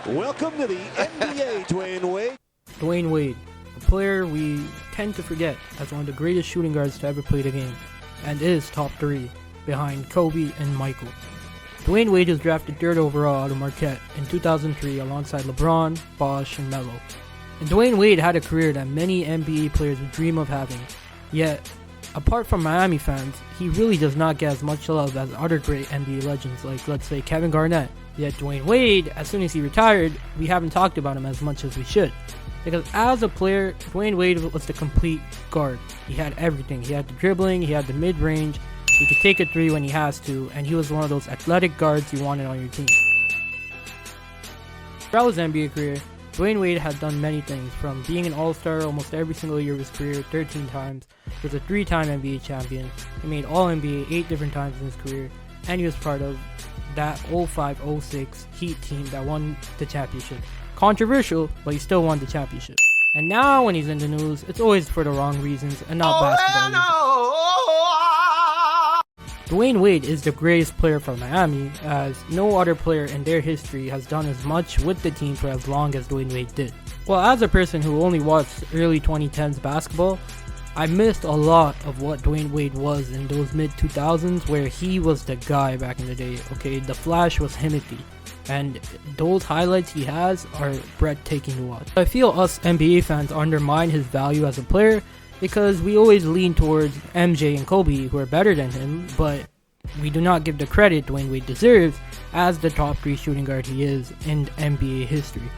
Welcome to the NBA, Dwayne Wade. Dwayne Wade, a player we tend to forget as one of the greatest shooting guards to ever play the game, and is top 3 behind Kobe and Michael. Dwayne Wade was drafted 3rd overall out of Marquette in 2003 alongside LeBron, Bosh, and Melo. And Dwayne Wade had a career that many NBA players would dream of having, yet apart from Miami fans, he really does not get as much love as other great NBA legends like, let's say, Kevin Garnett. Yet Dwayne Wade, as soon as he retired, we haven't talked about him as much as we should. Because as a player, Dwayne Wade was the complete guard. He had everything. He had the dribbling, he had the mid-range, he could take a 3 when he has to, and he was one of those athletic guards you wanted on your team. Throughout his NBA career, Dwayne Wade had done many things, from being an all-star almost every single year of his career 13 times, he was a 3-time NBA champion, he made All-NBA 8 different times in his career, and he was part of that 05-06 Heat team that won the championship. Controversial, but he still won the championship. And now when he's in the news, it's always for the wrong reasons and not basketball reasons. Dwayne Wade is the greatest player from Miami, as no other player in their history has done as much with the team for as long as Dwayne Wade did. Well, as a person who only watched early 2010s basketball, I missed a lot of what Dwayne Wade was in those mid-2000s where he was the guy back in the day, okay? The Flash was Himothy, and those highlights he has are breathtaking to watch. I feel us NBA fans undermine his value as a player because we always lean towards MJ and Kobe, who are better than him, but we do not give the credit Dwayne Wade deserves as the top 3 shooting guard he is in NBA history.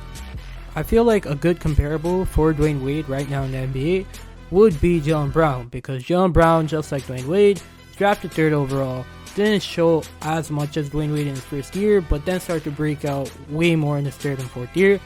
I feel like a good comparable for Dwayne Wade right now in the NBA would be Jaylen Brown, because Jaylen Brown, just like Dwayne Wade, drafted 3rd overall, didn't show as much as Dwayne Wade in his first year, but then started to break out way more in his 3rd and 4th year,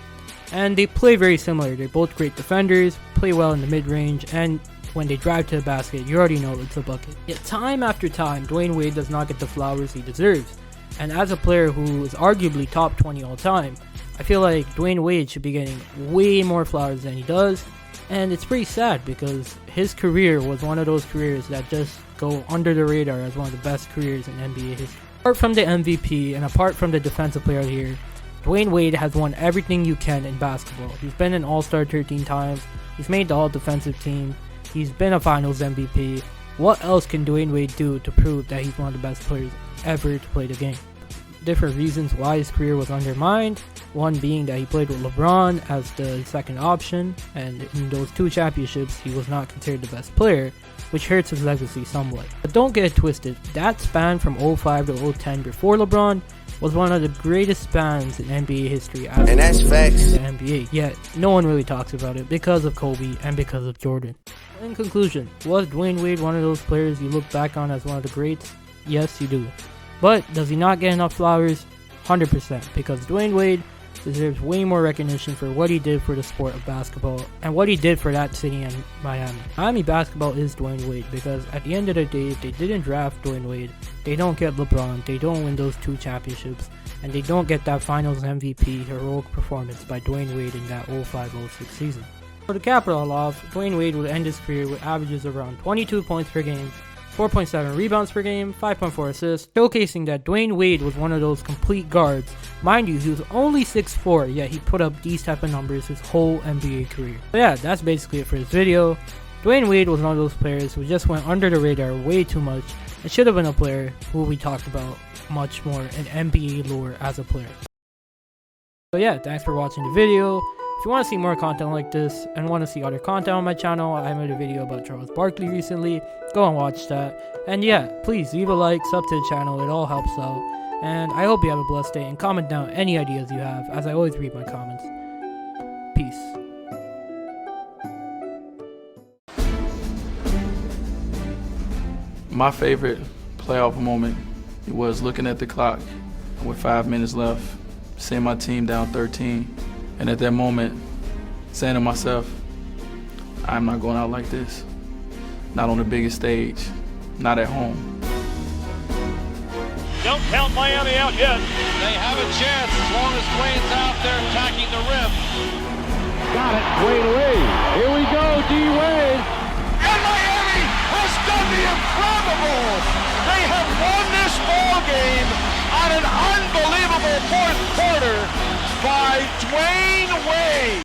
and they play very similar. They're both great defenders, play well in the mid-range, and when they drive to the basket, you already know it's a bucket. Yet time after time, Dwayne Wade does not get the flowers he deserves, and as a player who is arguably top 20 all time, I feel like Dwayne Wade should be getting way more flowers than he does. And it's pretty sad because his career was one of those careers that just go under the radar as one of the best careers in NBA history. Apart from the MVP and apart from the defensive player of the year, Dwayne Wade has won everything you can in basketball. He's been an all-star 13 times, he's made the all-defensive team, he's been a finals MVP. What else can Dwayne Wade do to prove that he's one of the best players ever to play the game? Different reasons why his career was undermined. One being that he played with LeBron as the second option, and in those 2 championships he was not considered the best player, which hurts his legacy somewhat. But don't get it twisted, that span from 05 to 010 before LeBron was one of the greatest spans in NBA history, and that's facts. In the NBA. Yet no one really talks about it because of Kobe and because of Jordan. In conclusion, was Dwayne Wade one of those players you look back on as one of the greats? Yes, you do. But does he not get enough flowers? 100%, because Dwayne Wade deserves way more recognition for what he did for the sport of basketball and what he did for that city and Miami. Miami basketball is Dwayne Wade, because at the end of the day, if they didn't draft Dwayne Wade, they don't get LeBron, they don't win those 2 championships, and they don't get that finals MVP heroic performance by Dwayne Wade in that 05-06 season. So to cap it all off, Dwayne Wade would end his career with averages around 22 points per game, 4.7 rebounds per game, 5.4 assists, showcasing that Dwayne Wade was one of those complete guards. Mind you, he was only 6'4", yet he put up these type of numbers his whole NBA career. So yeah, that's basically it for this video. Dwayne Wade was one of those players who just went under the radar way too much, and should have been a player who we talked about much more in NBA lore as a player. So yeah, thanks for watching the video. If you want to see more content like this and want to see other content on my channel, I made a video about Charles Barkley recently. Go and watch that. And yeah, please leave a like, sub to the channel, it all helps out. And I hope you have a blessed day, and comment down any ideas you have, as I always read my comments. Peace. My favorite playoff moment was looking at the clock with 5 minutes left, seeing my team down 13. And at that moment, saying to myself, I'm not going out like this. Not on the biggest stage, not at home. Don't count Miami out yet. They have a chance as long as Dwayne's out there attacking the rim. Got it, Dwayne Wade. Here we go, D-Wade. And Miami has done the improbable. They have won this ball game on an unbelievable fourth quarter. by Dwayne